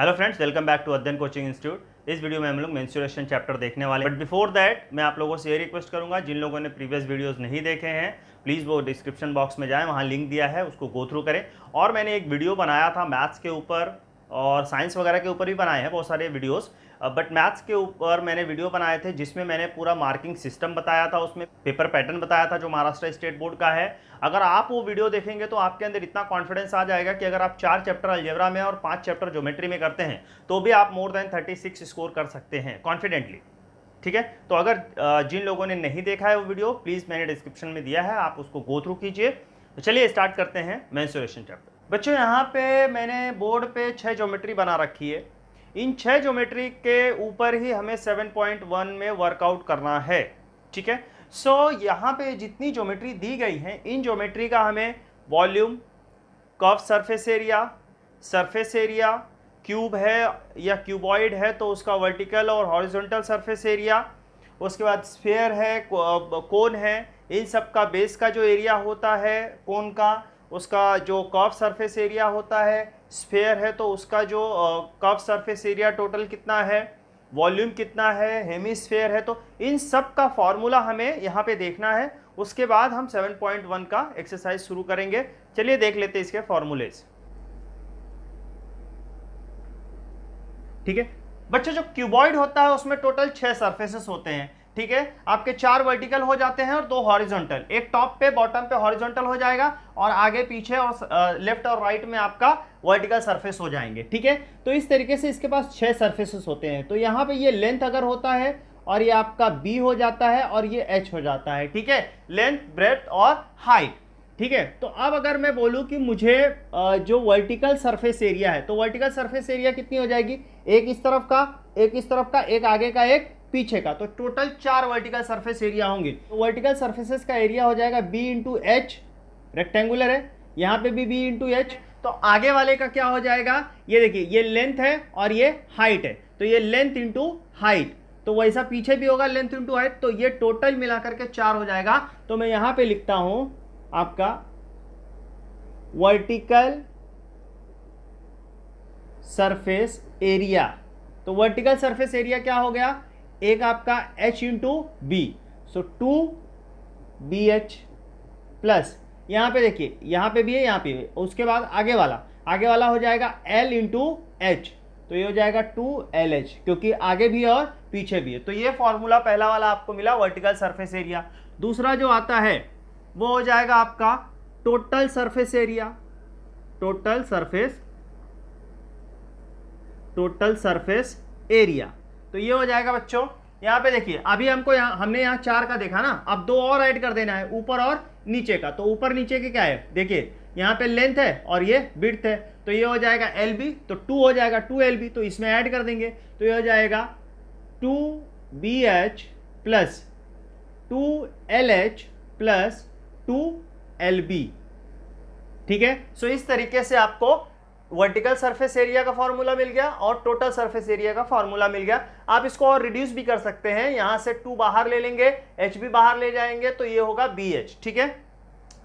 Hello friends, welcome back to Adhyayan coaching institute. इस video में हम लोग मेंस्ट्रुएशन चैप्टर देखने वाले हैं। बट बिफोर दैट मैं आप लोगों से ये रिक्वेस्ट करूंगा, जिन लोगों ने प्रीवियस वीडियोस नहीं देखे हैं प्लीज़ वो डिस्क्रिप्शन बॉक्स में जाएं, वहां लिंक दिया है, उसको गो थ्रू करें। और मैंने एक वीडियो बनाया था मैथ्स के ऊपर और साइंस वगैरह के ऊपर भी बनाए हैं बहुत सारे वीडियोस, बट मैथ्स के ऊपर मैंने वीडियो बनाए थे जिसमें मैंने पूरा मार्किंग सिस्टम बताया था, उसमें पेपर पैटर्न बताया था जो महाराष्ट्र स्टेट बोर्ड का है। अगर आप वो वीडियो देखेंगे तो आपके अंदर इतना कॉन्फिडेंस आ जाएगा कि अगर आप 4 चैप्टर अलजेब्रा में और 5 चैप्टर ज्योमेट्री में करते हैं तो भी आप मोर देन 36 स्कोर कर सकते हैं कॉन्फिडेंटली। ठीक है, तो अगर जिन लोगों ने नहीं देखा है वो वीडियो, प्लीज़ मैंने डिस्क्रिप्शन में दिया है, आप उसको गो थ्रू कीजिए। तो चलिए स्टार्ट करते हैं मेंस्ट्रुएशन चैप्टर। बच्चों, यहाँ पे मैंने बोर्ड पे 6 ज्योमेट्री बना रखी है। इन 6 ज्योमेट्री के ऊपर ही हमें 7.1 में वर्कआउट करना है। ठीक है, सो यहाँ पे जितनी ज्योमेट्री दी गई हैं इन ज्योमेट्री का हमें volume, curve surface area, cube है या क्यूबॉइड है तो उसका वर्टिकल और हॉरिजॉन्टल सरफेस एरिया, उसके बाद स्फीयर है, कोन है, इन सब का बेस का जो एरिया होता है कोन का, उसका जो कर्व सरफेस एरिया होता है, स्फीयर है तो उसका जो कर्व सरफेस एरिया टोटल कितना है, वॉल्यूम कितना है, हेमिस्फीयर है, तो इन सब का फॉर्मूला हमें यहाँ पे देखना है। उसके बाद हम 7.1 का एक्सरसाइज शुरू करेंगे। चलिए देख लेते हैं इसके फॉर्मूलेज। ठीक है बच्चों, जो क्यूबॉइड होता है उसमें टोटल 6 सरफेसेस होते हैं। ठीक है, आपके 4 वर्टिकल हो जाते हैं और 2 हॉरिजॉन्टल, एक टॉप पे बॉटम पे हॉरिजॉन्टल हो जाएगा और आगे पीछे और लेफ्ट और राइट में आपका वर्टिकल सरफेस हो जाएंगे। ठीक है, तो इस तरीके से इसके पास 6 सरफेसेस होते हैं। तो यहाँ पे ये लेंथ अगर होता है और ये आपका बी हो जाता है और ये एच हो जाता है। ठीक है, लेंथ, ब्रेड्थ और हाइट। ठीक है, तो अब अगर मैं बोलूं कि मुझे जो वर्टिकल सरफेस एरिया है तो वर्टिकल सरफेस एरिया कितनी हो जाएगी, एक इस तरफ का, एक इस तरफ का, एक आगे का, एक पीछे का, तो टोटल 4 वर्टिकल सरफेस एरिया होंगे। तो वर्टिकल सरफेसेस का एरिया हो जाएगा बी इंटू एच, रेक्टेंगुलर है, यहाँ पे भी बी इंटू एच। तो आगे वाले का क्या हो जाएगा, ये देखिए ये लेंथ है और ये हाइट है, तो ये लेंथ इंटू हाइट, तो वैसा पीछे भी होगा लेंथ इंटू हाइट, तो ये टोटल मिलाकर के 4 हो जाएगा। तो मैं यहाँ पे लिखता हूं आपका वर्टिकल सरफेस एरिया। तो वर्टिकल सरफेस एरिया क्या हो गया, एक आपका h इंटू बी, सो 2bh प्लस, यहाँ पे देखिए यहाँ पे भी है, यहाँ पे भी, उसके बाद आगे वाला हो जाएगा l इंटू एच, तो ये हो जाएगा 2lh, क्योंकि आगे भी और पीछे भी है। तो ये फॉर्मूला पहला वाला आपको मिला वर्टिकल सरफेस एरिया। दूसरा जो आता है वो हो जाएगा आपका total surface area, total surface area. तो ये हो जाएगा बच्चों, यहाँ पे देखिए अभी हमने यहाँ 4 का देखा ना, अब 2 और ऐड कर देना है, ऊपर और नीचे का। तो ऊपर नीचे के क्या है, देखिए यहाँ पे लेंथ है और ये विड्थ है, तो ये हो जाएगा LB, तो 2 हो जाएगा 2LB, तो इसमें ऐड कर देंगे, तो ये हो जाएगा 2BH plus 2LH plus 2LB। ठीक है, सो इस तरीके से आपको वर्टिकल सरफेस एरिया का फॉर्मूला मिल गया और टोटल सरफेस एरिया का फॉर्मूला मिल गया। आप इसको और रिड्यूस भी कर सकते हैं, यहां से 2 बाहर ले लेंगे, एच भी बाहर ले जाएंगे, तो ये होगा BH। ठीक है,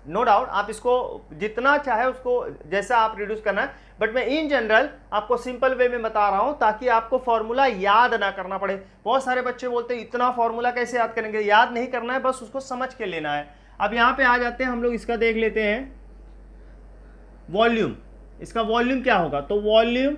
नो डाउट आप इसको जितना चाहे उसको जैसा आप रिड्यूस करना है, बट मैं इन जनरल आपको सिंपल वे में बता रहा हूं ताकि आपको फॉर्मूला याद ना करना पड़े। बहुत सारे बच्चे बोलते हैं इतना फॉर्मूला कैसे याद करेंगे, याद नहीं करना है, बस उसको समझ के लेना है। अब यहाँ पे आ जाते हैं हम लोग, इसका देख लेते हैं वॉल्यूम। इसका वॉल्यूम क्या होगा, तो वॉल्यूम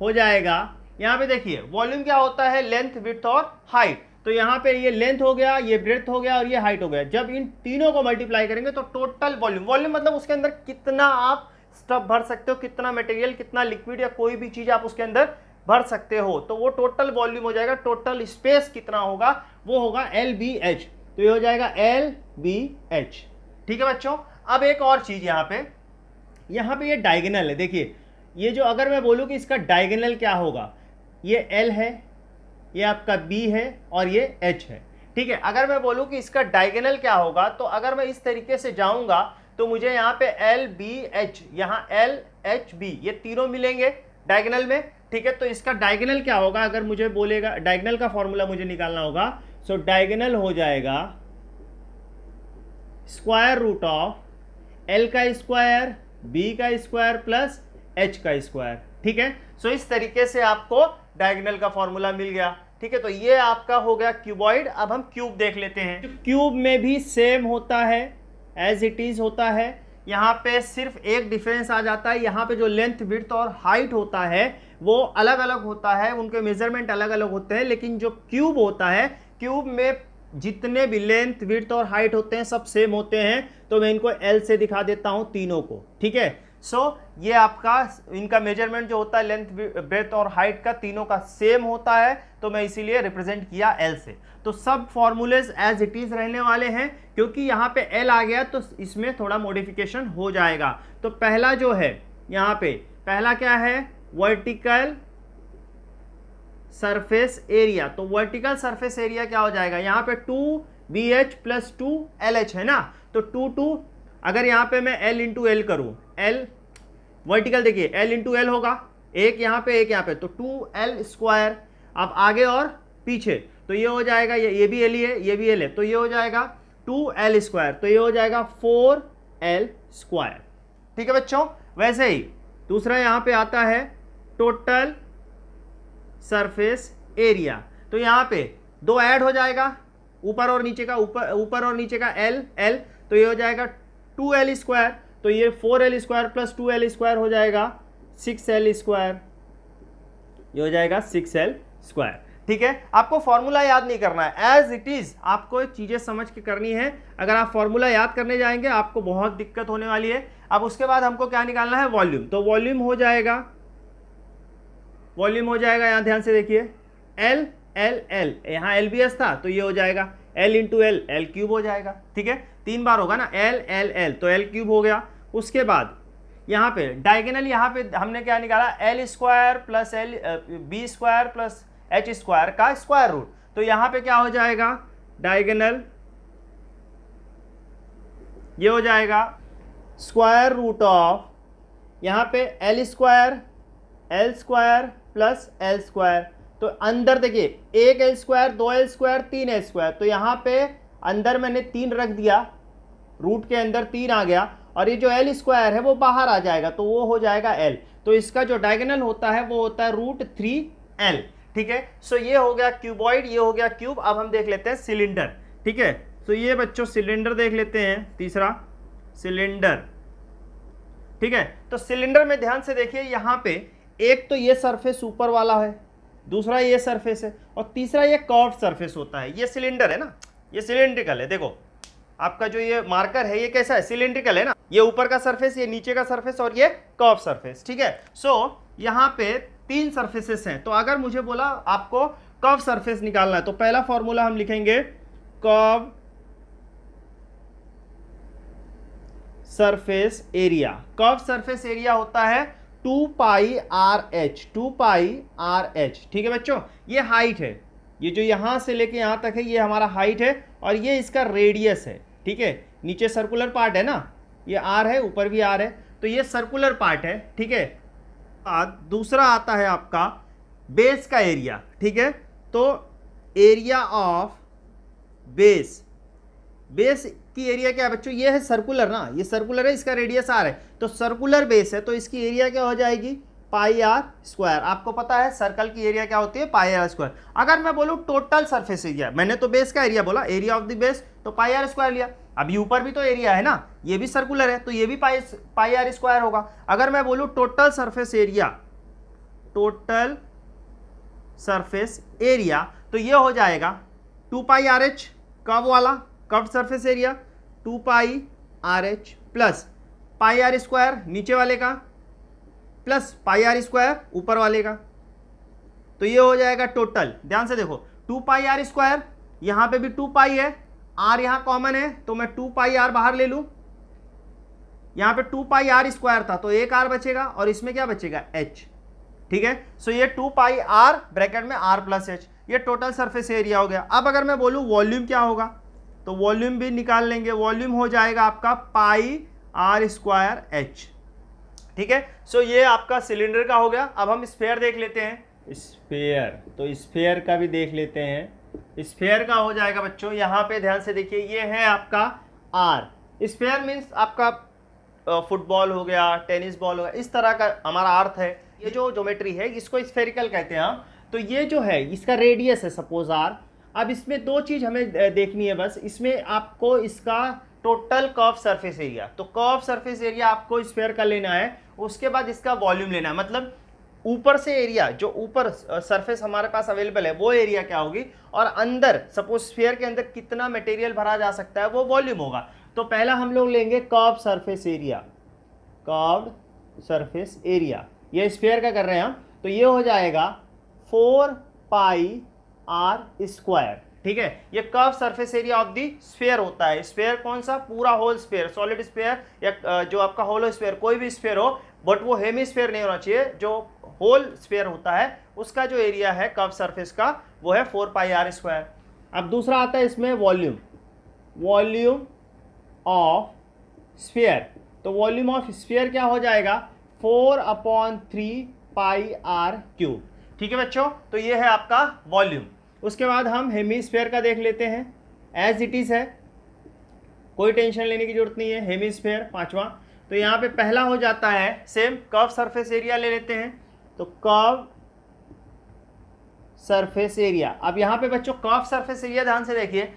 हो जाएगा, यहां पे देखिए वॉल्यूम क्या होता है, लेंथ, विड्थ और हाइट। तो यहां पे ये लेंथ हो गया, ये ब्रेड्थ हो गया और ये हाइट हो गया। जब इन तीनों को मल्टीप्लाई करेंगे तो टोटल वॉल्यूम मतलब उसके अंदर कितना आप स्टफ भर सकते हो, कितना मटेरियल, कितना लिक्विड या कोई भी चीज आप उसके अंदर भर सकते हो, तो वो टोटल वॉल्यूम हो जाएगा। टोटल स्पेस कितना होगा, वो होगा LBH, तो ये हो जाएगा LBH। ठीक है बच्चों, अब एक और चीज यहाँ पे ये डायगोनल है, देखिए ये जो, अगर मैं बोलूँ कि इसका डायगोनल क्या होगा, ये L है, ये आपका B है और ये H है। ठीक है, अगर मैं बोलूँ कि इसका डायगोनल क्या होगा, तो अगर मैं इस तरीके से जाऊंगा तो मुझे यहाँ पे LBH, यहाँ LHB, ये तीनों मिलेंगे डायगोनल में। ठीक है, तो इसका डायगोनल क्या होगा, अगर मुझे बोलेगा डायगोनल का फॉर्मूला मुझे निकालना होगा, सो डायगोनल हो जाएगा स्क्वायर रूट ऑफ L का स्क्वायर, B का स्क्वायर प्लस H का स्क्वायर। ठीक है। सो इस तरीके से आपको डायगोनल का फॉर्मूला मिल गया, ठीक है। तो ये आपका हो गया क्यूबॉइड। अब हम क्यूब देख लेते हैं। क्यूब में भी सेम होता है, एज इट इज होता है। यहाँ पे सिर्फ एक डिफरेंस आ जाता है, यहाँ पे जो लेंथ विड्थ और हाइट होता है वो अलग अलग होता है, उनके मेजरमेंट अलग अलग होते हैं। लेकिन जो क्यूब होता है, क्यूब में जितने भी लेंथ विड्थ और हाइट होते हैं सब सेम होते हैं। तो मैं इनको एल से दिखा देता हूँ तीनों को, ठीक है। सो ये आपका इनका मेजरमेंट जो होता है लेंथ ब्रेथ और हाइट का, तीनों का सेम होता है, तो मैं इसीलिए रिप्रेजेंट किया एल से। तो सब फॉर्मूलेज एज इट इज रहने वाले हैं, क्योंकि यहाँ पे एल आ गया तो इसमें थोड़ा मॉडिफिकेशन हो जाएगा। तो पहला जो है यहाँ पे, पहला क्या है, वर्टिकल सरफेस एरिया। तो वर्टिकल सरफेस एरिया क्या हो जाएगा, यहाँ पे 2BH + 2LH है ना। तो 2 अगर यहाँ पे मैं L × L करूँ, L वर्टिकल देखिए L × L होगा, एक यहाँ पे एक यहाँ पे, तो 2L²। अब आगे और पीछे तो ये हो जाएगा, ये भी L ही है, ये भी L है, तो ये हो जाएगा 2L², तो ये हो जाएगा 4L², ठीक है बच्चों। वैसे ही दूसरा यहाँ पे आता है टोटल सरफेस एरिया। तो यहाँ पे 2 ऐड हो जाएगा, ऊपर और नीचे का, ऊपर और नीचे का L, तो ये हो जाएगा 2L²। तो ये 4L² + 2L² हो जाएगा 6L², ये हो जाएगा 6L², ठीक है। आपको फॉर्मूला याद नहीं करना है, एज इट इज आपको चीजें समझ के करनी है। अगर आप फॉर्मूला याद करने जाएंगे आपको बहुत दिक्कत होने वाली है। अब उसके बाद हमको क्या निकालना है, वॉल्यूम। तो वॉल्यूम हो जाएगा, यहाँ ध्यान से देखिए, L L L, यहाँ LBS था तो ये हो जाएगा L × L, L³ हो जाएगा, ठीक है। 3 बार होगा ना, L L L, तो L³ हो गया। उसके बाद यहाँ पे डायगोनल, यहाँ पे हमने क्या निकाला, L² + B² + H² का स्क्वायर रूट। तो यहाँ पे क्या हो जाएगा, डायगोनल ये हो जाएगा स्क्वायर रूट ऑफ, यहाँ पे L² + L²। तो अंदर देखिए, एक L², 2 L², 3 L²। तो यहाँ पे अंदर मैंने 3 रख दिया, रूट के अंदर 3 आ गया, और ये जो L² है वो बाहर आ जाएगा, तो वो हो जाएगा L। तो इसका जो डायगोनल होता है वो होता है √3L, ठीक है। सो ये हो गया क्यूबॉइड, ये हो गया क्यूब। अब हम देख लेते हैं सिलेंडर, ठीक है। तो ये बच्चों सिलेंडर देख लेते हैं, तीसरा सिलेंडर, ठीक है। तो सिलेंडर में ध्यान से देखिए, यहाँ पे एक तो ये सरफेस ऊपर वाला है, दूसरा ये सरफेस है, और तीसरा ये कर्व सरफेस होता है। ये सिलेंडर है ना, ये सिलेंड्रिकल है। देखो आपका जो ये मार्कर है ये कैसा है, सिलेंड्रिकल है ना। ये ऊपर का सरफेस, ये नीचे का सरफेस, और ये कर्व सरफेस, ठीक है। सो यहाँ पे 3 सरफेसेस हैं। तो अगर मुझे बोला आपको कर्व सरफेस निकालना है, तो पहला फॉर्मूला हम लिखेंगे curve surface area. Curve surface area होता है 2πRH, 2πRH, ठीक है बच्चों। ये हाइट है, ये जो यहाँ से लेके यहाँ तक है ये हमारा हाइट है, और ये इसका रेडियस है, ठीक है। नीचे सर्कुलर पार्ट है ना, ये R है, ऊपर भी R है, तो ये सर्कुलर पार्ट है, ठीक है। दूसरा आता है आपका बेस का एरिया, ठीक है। तो एरिया ऑफ बेस, बेस की एरिया क्या है बच्चों, ये है सर्कुलर ना, ये सर्कुलर है, इसका रेडियस R है, तो सर्कुलर बेस है, तो इसकी एरिया क्या हो जाएगी, πr²। आपको पता है सर्कल की एरिया क्या होती है, πr²। अगर मैं बोलूँ टोटल सरफेस एरिया, मैंने तो बेस का एरिया बोला, एरिया ऑफ द बेस, तो πr² लिया। अभी ऊपर भी तो एरिया है ना, ये भी सर्कुलर है, तो ये भी πr² होगा। अगर मैं बोलूँ total surface area, total surface area, तो ये हो जाएगा 2πRH, कर्व वाला, curve surface area 2πRH plus πr² नीचे वाले का, प्लस πr² ऊपर वाले का, तो ये हो जाएगा टोटल। ध्यान से देखो, 2πr², यहाँ पे भी 2π है, r यहाँ कॉमन है, तो मैं 2πr बाहर ले लूँ, यहाँ पे 2πr² था, तो एक r बचेगा, और इसमें क्या बचेगा, h, ठीक है। सो ये 2πr ब्रैकेट में r + h, ये टोटल सरफेस एरिया हो गया। अब अगर मैं बोलूँ वॉल्यूम क्या होगा, तो वॉल्यूम भी निकाल लेंगे, वॉल्यूम हो जाएगा आपका πr²h, ठीक है। सो ये आपका सिलेंडर का हो गया। अब हम स्फीयर देख लेते हैं, स्फीयर, तो स्फीयर का भी देख लेते हैं। स्फीयर का हो जाएगा बच्चों, यहाँ पे ध्यान से देखिए, ये है आपका R। स्फीयर मीन्स आपका फुटबॉल हो गया, टेनिस बॉल हो गया, इस तरह का हमारा अर्थ है। ये जो ज्योमेट्री है इसको स्फेरिकल कहते हैं हम। तो ये जो है इसका रेडियस है सपोज आर। अब इसमें दो चीज हमें देखनी है बस, इसमें आपको इसका टोटल कर्व सरफेस एरिया, तो कर्व सरफेस एरिया आपको स्फेयर का लेना है, उसके बाद इसका वॉल्यूम लेना है। मतलब ऊपर से एरिया जो ऊपर सरफेस हमारे पास अवेलेबल है वो एरिया क्या होगी, और अंदर सपोज स्फीयर के अंदर कितना मटेरियल भरा जा सकता है वो वॉल्यूम होगा। तो पहला हम लोग लेंगे curve surface area, curve surface area, ये स्फीयर का कर रहे हैं हम, तो ये हो जाएगा 4 पाई आर स्क्वायर। ठीक है, ये curve surface area of the sphere होता है। स्फीयर कौन सा, पूरा होल स्फीयर, सॉलिड स्फीयर या जो आपका होलो स्फीयर, कोई भी स्फीयर हो, बट वो हेमिस्फीयर नहीं होना चाहिए। जो होल स्फीयर होता है उसका जो एरिया है कर्व सरफेस का वो है 4 पाई आर स्क्वायर। अब दूसरा आता है इसमें वॉल्यूम, वॉल्यूम ऑफ स्फीयर। तो वॉल्यूम ऑफ स्फीयर क्या हो जाएगा, 4/3 पाई आर क्यूब। ठीक है बच्चों, तो ये है आपका वॉल्यूम। उसके बाद हम हेमिस्फीयर का देख लेते हैं, एज इट इज है, कोई टेंशन लेने की जरूरत नहीं है। हेमिस्फीयर पांचवा, तो यहाँ पे पहला हो जाता है सेम कर्व सरफेस एरिया ले लेते हैं, तो कर्व सरफेस एरिया। अब यहाँ पे बच्चों कर्व सरफेस एरिया ध्यान से देखिए,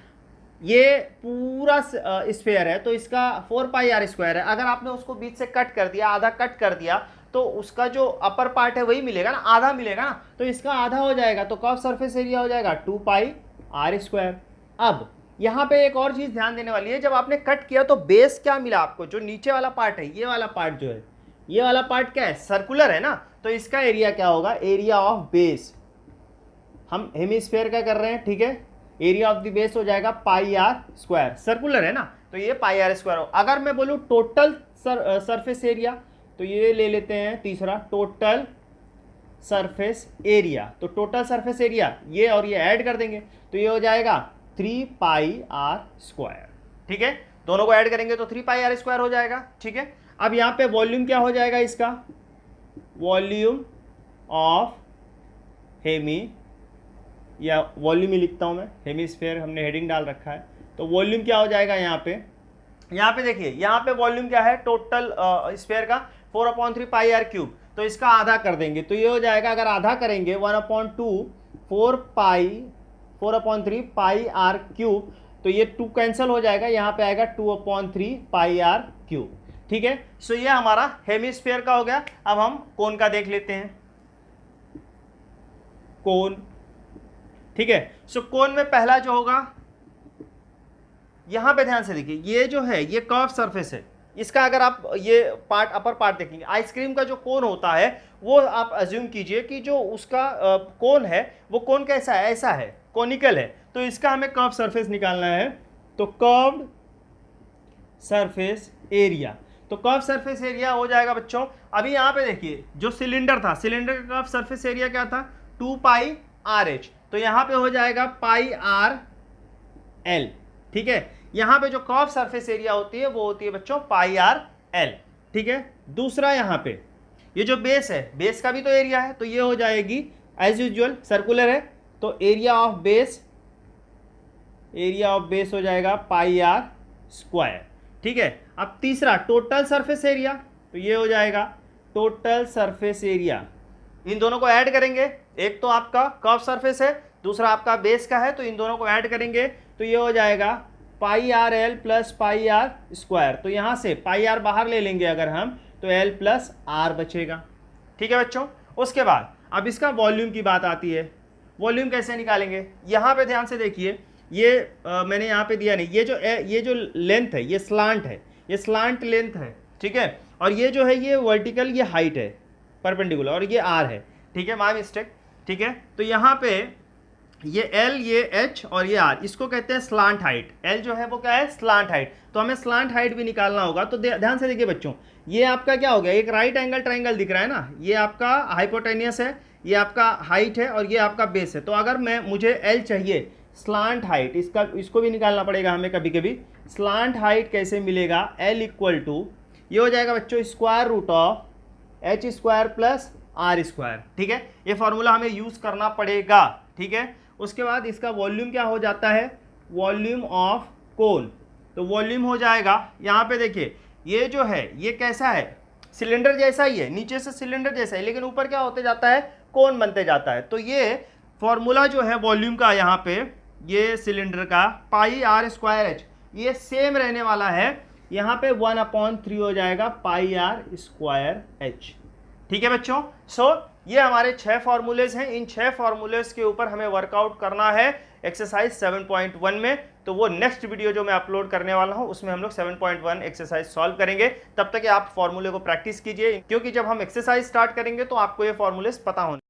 ये पूरा स्फीयर है तो इसका 4 पाई आर स्क्वायर है। अगर आपने उसको बीच से कट कर दिया, आधा कट कर दिया, तो उसका जो अपर पार्ट है वही मिलेगा ना, आधा मिलेगा ना, तो इसका आधा हो जाएगा, तो कर्व सरफेस एरिया हो जाएगा 2 पाई आर स्क्वायर। अब यहाँ पे एक और चीज ध्यान देने वाली है, जब आपने कट किया तो बेस क्या मिला आपको, जो नीचे वाला पार्ट है, ये वाला पार्ट जो है, ये वाला पार्ट क्या है, सर्कुलर है ना, तो इसका एरिया क्या होगा, एरिया ऑफ बेस। हम हेमिस्फीयर का कर रहे हैं, ठीक है, एरिया ऑफ द बेस हो जाएगा पाई आर स्क्वायर, सर्कुलर है ना, तो ये पाई आर स्क्वायर हो। अगर मैं बोलूँ टोटल सरफेस एरिया, तो ये ले लेते हैं तीसरा, टोटल सरफेस एरिया। तो टोटल सरफेस एरिया ये और ये ऐड कर देंगे तो ये हो जाएगा 3 पाई आर स्क्वायर। ठीक है, दोनों को ऐड करेंगे तो 3 पाई आर स्क्वायर हो जाएगा। ठीक है, अब यहाँ पे वॉल्यूम क्या हो जाएगा इसका, वॉल्यूम ऑफ हेमी, या वॉल्यूम ही लिखता हूँ मैं, हेमिस्फीयर हमने हेडिंग डाल रखा है, तो वॉल्यूम क्या हो जाएगा यहाँ पे देखिए, यहाँ पे वॉल्यूम क्या है टोटल स्फीयर का 4/3 पाई आर क्यूब, तो इसका आधा कर देंगे तो ये हो जाएगा, अगर आधा करेंगे 1/2 4/3 पाई आर क्यूब, तो ये 2 कैंसिल हो जाएगा, यहाँ पे आएगा 2/3 पाई आर क्यूब। ठीक है, सो ये हमारा हेमिस्फीयर का हो गया। अब हम कोन का देख लेते हैं, कोन। ठीक है, सो कोन में पहला जो होगा, यहां पे ध्यान से देखिए, ये जो है ये कर्व सरफेस है, इसका अगर आप ये पार्ट अपर पार्ट देखेंगे, आइसक्रीम का जो कोन होता है वो आप अज्यूम कीजिए कि जो उसका कोन है वो कोन कैसा है, ऐसा है, कोनिकल है, तो इसका हमें कर्व सरफेस निकालना है। तो कर्व्ड सरफेस एरिया, तो कर्व सरफेस एरिया हो जाएगा बच्चों। अभी यहाँ पे देखिए जो सिलेंडर था, सिलेंडर का कर्व सरफेस एरिया क्या था, 2 पाई आर एच, तो यहाँ पे हो जाएगा पाई आर एल। ठीक है, यहाँ पे जो कर्व सरफेस एरिया होती है वो होती है बच्चों पाई आर एल। ठीक है, दूसरा यहाँ पे ये जो बेस है, बेस का भी तो एरिया है, तो ये हो जाएगी एज यूजुअल सर्कुलर है, तो एरिया ऑफ बेस हो जाएगा पाई आर स्क्वायर। ठीक है, अब तीसरा टोटल सरफेस एरिया, तो ये हो जाएगा टोटल सरफेस एरिया। इन दोनों को ऐड करेंगे, एक तो आपका कर्व सरफेस है, दूसरा आपका बेस का है, तो इन दोनों को ऐड करेंगे तो ये हो जाएगा pi r l plus pi r square. तो यहाँ से पाई आर बाहर ले लेंगे अगर हम, तो एल प्लस आर बचेगा। ठीक है बच्चों, उसके बाद अब इसका वॉल्यूम की बात आती है। वॉल्यूम कैसे निकालेंगे, यहाँ पे ध्यान से देखिए, ये मैंने यहाँ पे दिया नहीं, ये जो लेंथ है ये स्लांट है, ये स्लांट लेंथ है। ठीक है, और ये जो है ये वर्टिकल, ये हाइट है परपेंडिकुलर, और ये आर है। ठीक है, माय मिस्टेक। ठीक है, तो यहाँ पे ये एल, ये एच और ये आर, इसको कहते हैं स्लांट हाइट। एल जो है वो क्या है, स्लांट हाइट, तो हमें स्लांट हाइट भी निकालना होगा। तो ध्यान से देखिए बच्चों, ये आपका क्या हो गया, एक राइट एंगल ट्राइंगल दिख रहा है ना, ये आपका हाइपोटेनियस है, ये आपका हाइट है और ये आपका बेस है। तो अगर मुझे एल चाहिए स्लांट हाइट, इसको भी निकालना पड़ेगा हमें कभी कभी। स्लांट हाइट कैसे मिलेगा, एल इक्वल टू ये हो जाएगा बच्चों square root of H square plus R square. ठीक है, ये फॉर्मूला हमें यूज करना पड़ेगा। ठीक है, उसके बाद इसका वॉल्यूम क्या हो जाता है, वॉल्यूम ऑफ कोन, तो वॉल्यूम हो जाएगा, यहाँ पे देखिए ये जो है ये कैसा है, सिलेंडर जैसा ही है, नीचे से सिलेंडर जैसा है, लेकिन ऊपर क्या होते जाता है, कोन बनते जाता है। तो ये फॉर्मूला जो है वॉल्यूम का यहाँ पे, ये सिलेंडर का पाई आर स्क्वायर एच, ये सेम रहने वाला है। यहाँ पे 1/3 हो जाएगा पाई आर स्क्वायर एच। ठीक है बच्चों। सो ये हमारे 6 फॉर्मूलेज हैं। इन 6 फॉर्मूलेज के ऊपर हमें वर्कआउट करना है एक्सरसाइज 7.1 में। तो वो नेक्स्ट वीडियो जो मैं अपलोड करने वाला हूं उसमें हम लोग 7.1 एक्सरसाइज सॉल्व करेंगे। तब तक आप फॉर्मूले को प्रैक्टिस कीजिए, क्योंकि जब हम एक्सरसाइज स्टार्ट करेंगे तो आपको ये फॉर्मूलेज पता होने